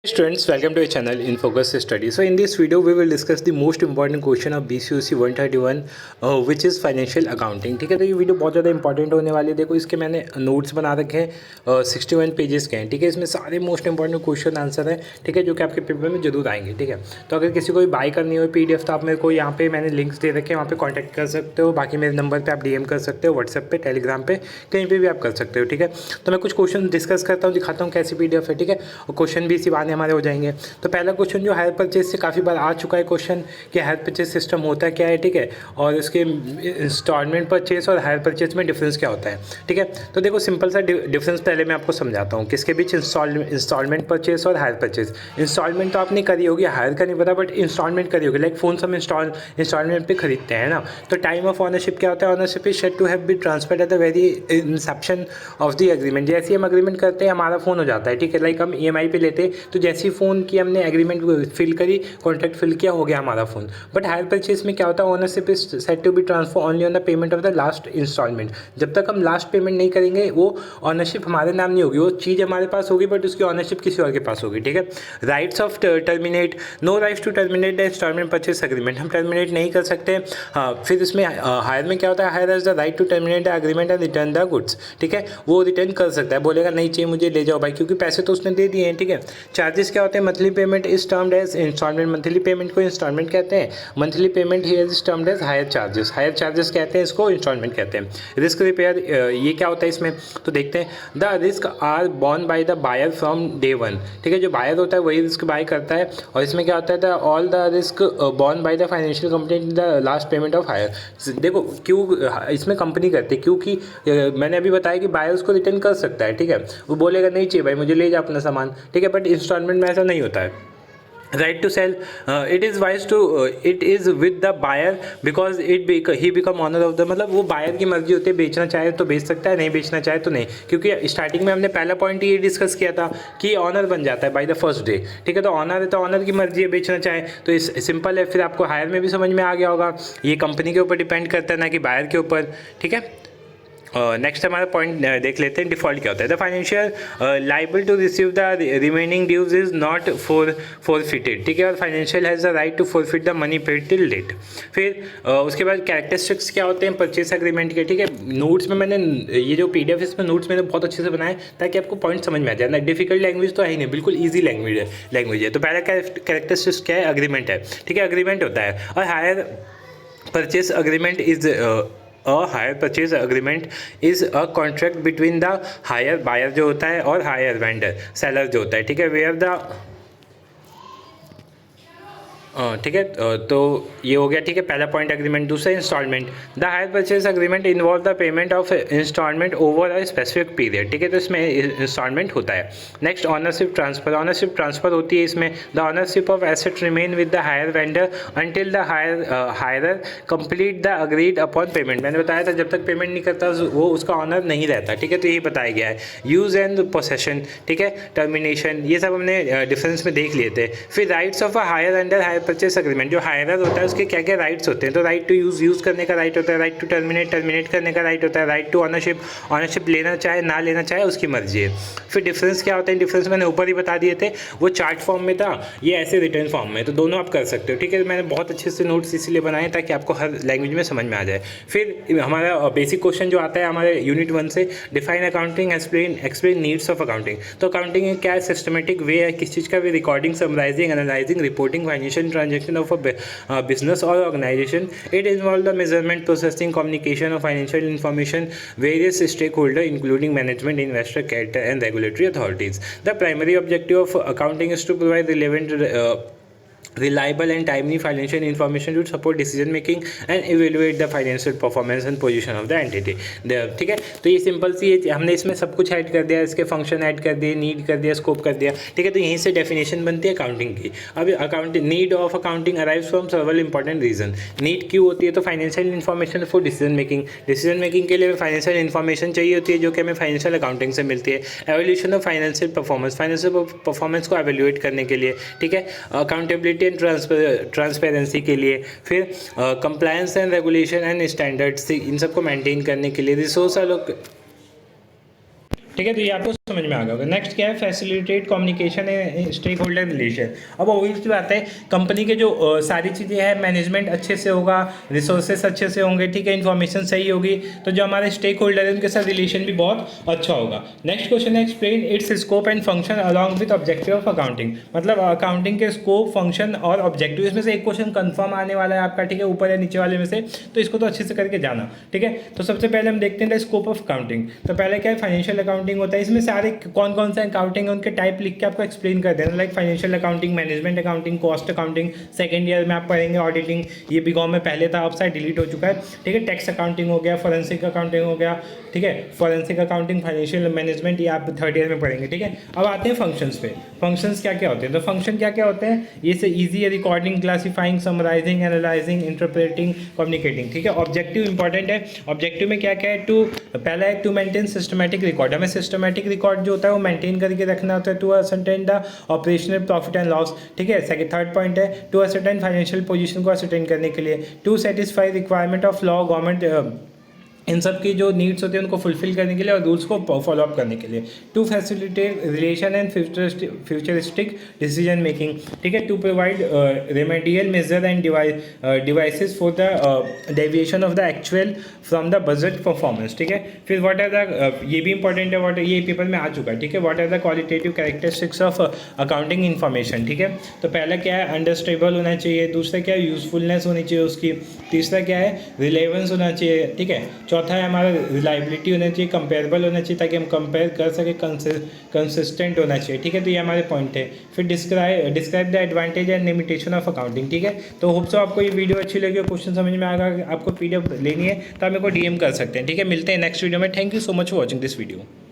Students, welcome to our channel in Focus Study. So in this video we will discuss the most important question of BCOC 131 which is financial accounting. ठीक है, तो ये video बहुत ज़्यादा important होने वाली है। देखो इसके मैंने नोट्स बना रखे हैं 61 पेजेस के हैं। ठीक है, इसमें सारे मोस्ट इंपॉर्टेंट क्वेश्चन आंसर है। ठीक है, जो कि आपके पेपर में जरूर आएंगे। ठीक है, तो अगर किसी को भी बाय करनी हो PDF तो आप मेरे को यहाँ पे मैंने लिंक्स दे रखे हैं, वहाँ पे कॉन्टैक्ट कर सकते हो। बाकी मेरे नंबर पर आप DM कर सकते हो, व्हाट्सएप पे, टेलीग्राम पे, कहीं पर भी आप कर सकते हो। ठीक है, तो मैं कुछ क्वेश्चन डिस्कस करता हूँ, दिखाता हूँ कैसी PDF है। ठीक है, और क्वेश्चन भी इसी बहाने हमारे हो जाएंगे। तो पहला क्वेश्चन जो हायर परचेज से काफ़ी बार आ चुका है क्वेश्चन कि हायर परचेज सिस्टम होता क्या है। ठीक है, और इसके इंस्टॉलमेंट परचेज और हायर परचेज में डिफरेंस क्या होता है। ठीक है, तो देखो सिंपल सा डिफरेंस पहले मैं आपको समझाता हूँ किसके बीच इंस्टॉलमेंट परचेज और हायर परचेज। इंस्टॉलमेंट तो आपने करी होगी, हायर का नहीं पता, बट इंस्टॉलमेंट करी होगी। लाइक फोन हम इंस्टॉलमेंट पे खरीदते हैं ना, तो टाइम ऑफ ऑनरशिप क्या होता है? Ownership is said to have been transferred at the very inception of the agreement. जैसे हम एग्रीमेंट करते हैं हमारा फ़ोन हो जाता है। ठीक है, लाइक हम EMI पे लेते हैं, तो जैसी फ़ोन की हमने एग्रीमेंट फिल करी, कॉन्ट्रैक्ट फिल किया, हो गया हमारा फ़ोन। बट हायर परचेज में क्या होता है? Ownership is set to be transfer only on the payment of the last instalment. जब तक हम लास्ट पेमेंट नहीं करेंगे वो ऑनरशिप हमारे नाम नहीं होगी, वो चीज़ हमारे पास होगी बट उसकी ऑनरशिप किसी और के पास होगी। ठीक है, rights of terminate, no rights to terminate the instalment purchase agreement, हम टर्मिनेट नहीं कर सकते। हाँ, फिर इसमें हायर में क्या होता है? Hire has the right to terminate the agreement and return the goods. ठीक है, वो रिटर्न कर सकता है, बोलेगा नहीं चाहिए मुझे, ले जाओ भाई, क्योंकि पैसे तो उसने दे दिए हैं। ठीक है, चार्जेस क्या होते हैं? Monthly payment is termed as instalment, monthly payment को इंस्टॉलमेंट कहते हैं। Monthly payment here is termed as hire charges, hire charges कहते हैं, इसको इंस्टॉलमेंट कहते हैं। रिस्क रिपेयर, ये क्या होता है इसमें? तो देखते हैं, the risk are borne by the buyer from day one. ठीक है, जो बायर होता है वही रिस्क बाय करता है। और इसमें क्या होता है? The all the risk borne by the financial company in the last payment of hire. देखो क्यों इसमें कंपनी करती है, क्योंकि मैंने अभी बताया कि बायर उसको रिटर्न कर सकता है। ठीक है, वो बोलेगा नहीं चाहिए भाई मुझे, ले जा अपना सामान। ठीक है, बट इंस्टॉलमेंट में ऐसा नहीं होता है। Right to sell, it is wise to, it is with the buyer because he become owner of the, मतलब वो बायर की मर्जी होती है, बेचना चाहे तो बेच सकता है, नहीं बेचना चाहे तो नहीं। क्योंकि स्टार्टिंग में हमने पहला पॉइंट ये डिस्कस किया था कि ऑनर बन जाता है बाय द फर्स्ट डे। ठीक है, तो ऑनर है तो ऑनर की मर्जी है, बेचना चाहे तो इस सिंपल है। फिर आपको हायर में भी समझ में आ गया होगा, ये कंपनी के ऊपर डिपेंड करता है ना कि बायर के ऊपर। ठीक है, नेक्स्ट हमारा पॉइंट देख लेते हैं, डिफॉल्ट क्या होता है? The financial liable to receive the remaining dues is not forfeited. ठीक है, और financial has the right to forfeit the money paid till date. फिर उसके बाद कैरेक्टरिस्टिक्स क्या होते हैं परचेस एग्रीमेंट के? ठीक है, नोट्स में मैंने ये जो PDF इसमें नोट्स मैंने बहुत अच्छे से बनाए ताकि आपको पॉइंट समझ में आ जाए। डिफिकल्ट लैंग्वेज तो है ही नहीं, बिल्कुल ईजी लैंग्वेज है। तो पहला कैरेक्टरिस्टिक्स क्या है? एग्रीमेंट है। ठीक है, एग्रीमेंट होता है। और hire purchase agreement is a hire purchase agreement is a contract between the hire buyer जो होता है और हायर वेंडर सेलर जो होता है। ठीक है, वेयर द ठीक है, तो ये हो गया। ठीक है, पहला पॉइंट एग्रीमेंट। दूसरा installment, the hire purchase agreement involve the payment of installment over a specific period. ठीक है, तो इसमें इंस्टॉलमेंट होता है। Next ownership transfer, ownership transfer होती है इसमें। The ownership of asset remain with the hire vendor until the hirer complete the agreed upon payment. मैंने बताया था जब तक पेमेंट नहीं करता वो उसका ऑनर नहीं रहता। ठीक है, तो यही बताया गया है। यूज एंड पोसेशन, ठीक है, टर्मिनेशन, ये सब हमने डिफरेंस में देख लिए थे। फिर rights of a hire under hire purchase agreement, जो हायरर होता है उसके क्या क्या राइट्स होते हैं? तो राइट टू यूज़ करने का राइट होता है, राइट टू टर्मिनेट करने का राइट होता है, राइट टू ऑनरशिप लेना चाहे ना लेना चाहे उसकी मर्जी है। फिर डिफरेंस क्या होता है? डिफरेंस मैंने ऊपर ही बता दिए थे, वो चार्ट फॉर्म में था, ये ऐसे रिटर्न फॉर्म में, तो दोनों आप कर सकते हो। ठीक है, मैंने बहुत अच्छे से नोट्स इसलिए बनाए ताकि आपको हर लैंग्वेज में समझ में आ जाए। फिर हमारा बेसिक क्वेश्चन जो आता है हमारे यूनिट 1 से, define accounting, explain needs of accounting. तो अकाउंटिंग क्या है? सिस्टमेटिक वे है किस चीज़ का भी? Recording, summarising, analysing, reporting financial transaction of a business or organization. It involves the measurement, processing, communication of financial information, various stakeholders including management, investor, creditor and regulatory authorities. The primary objective of accounting is to provide relevant reliable and timely financial information to support decision making and evaluate the financial performance and position of the entity there। ठीक है, तो ये simple सी हमने इसमें सब कुछ add कर दिया, इसके फंक्शन ऐड कर दिए, नीड कर दिया, स्कोप कर दिया। ठीक है, तो यहीं से डेफिनेशन बनती है अकाउंटिंग की। अब accounting, need of accounting arrives from several important reason. Need क्यों होती है? तो financial information for decision making के लिए फाइनेंशियल इन्फॉर्मेशन चाहिए होती है जो कि हमें फाइनेंशियल अकाउंटिंग से मिलती है। एवोल्यूशन ऑफ फाइनेंशियल परफॉर्मेंस को एवेल्यूएट करने के लिए। ठीक है, अकाउंटेबिलिटी एंड ट्रांसपेरेंसी के लिए। फिर compliance and regulation and standards, इन सबको मेंटेन करने के लिए। रिसोर्स ठीक है, तो ये आपको समझ में आ गया होगा। नेक्स्ट क्या है, facilitate communication and stakeholder relation. अब ऑब्वियसली बात है, कंपनी के जो सारी चीज़ें हैं, मैनेजमेंट अच्छे से होगा, रिसोर्सेस अच्छे से होंगे, ठीक है, इन्फॉर्मेशन सही होगी, तो जो हमारे स्टेक होल्डर है उनके साथ रिलेशन भी बहुत अच्छा होगा। नेक्स्ट क्वेश्चन है, explain it's scope and function along with objective of accounting. मतलब अकाउंटिंग के स्कोप, फंक्शन और ऑब्जेक्टिव, इसमें से एक क्वेश्चन कंफर्म आने वाला है आपका, ठीक है, ऊपर या नीचे वाले में से, तो इसको तो अच्छे से करके जाना, ठीक है। तो सबसे पहले हम देखते हैं स्कोप ऑफ अकाउंटिंग। तो पहले क्या है, फाइनेंशियल अकाउंटिंग होता है, इसमें सारे कौन कौन सा अकाउंटिंग है उनके टाइप लिख के आपको एक्सप्लेन कर देना, like financial accounting, management accounting, cost accounting, second year में आप पढ़ेंगे ऑडिटिंग, ये बीकॉम में पहले था, अब शायद डिलीट हो चुका है, ठीक है। टैक्स अकाउंटिंग हो गया, फॉरेंसिक अकाउंटिंग हो गया, ठीक है, फॉरेंसिक अकाउंटिंग, फाइनेंशियल मैनेजमेंट, ये आप थर्ड ईयर में पढ़ेंगे, ठीक है। अब आते हैं फंक्शंस पे, फंक्शंस क्या क्या होते हैं। तो फंक्शन क्या क्या होते हैं, ये से ईजी है, recording, classifying, summarising, analysing, interpreting, communicating, ठीक है। ऑब्जेक्टिव इंपॉर्टेंट है, ऑब्जेक्टिव में क्या क्या है, पहला है टू मेंटेन सिस्टमैटिक रिकॉर्ड, हमें सिस्टमैटिक रिकॉर्ड जो होता है वो मेंटेन करके रखना होता है, to ascertain the operational profit and loss, ठीक है। सेकंड थर्ड पॉइंट है टू असरटेन फाइनेंशियल पोजीशन को असरटेन करने के लिए, to satisfy requirement of law, government, इन सब की जो नीड्स होती हैं उनको फुलफिल करने के लिए और रूल्स को फॉलो अप करने के लिए, to facilitate relation and futuristic decision making, ठीक है, to provide remedial measure and devices for the deviation of the actual from the budget performance, ठीक है। फिर व्हाट आर द, ये भी इंपॉर्टेंट है, व्हाट, ये पेपर में आ चुका है, ठीक है, what are the qualitative characteristics of accounting information, ठीक है। तो पहला क्या है, अंडरस्टेबल होना चाहिए, दूसरा क्या है, यूजफुलनेस होनी चाहिए उसकी, तीसरा क्या है, रिलेवेंस होना चाहिए, ठीक है, चौथा है हमारा रिलायबिलिटी होना चाहिए, कंपेरेबल होना चाहिए ताकि हम कंपेयर कर सकें, कंसिस्टेंट होना चाहिए, ठीक है। तो ये हमारे पॉइंट है। फिर describe the advantage and limitation of accounting, ठीक है। तो होप सो आपको ये वीडियो अच्छी लगी और क्वेश्चन समझ में आएगा, आपको PDF लेनी है तो आप मेरे को DM कर सकते हैं, ठीक है। मिलते हैं नेक्स्ट वीडियो में। Thank you so much for watching this video.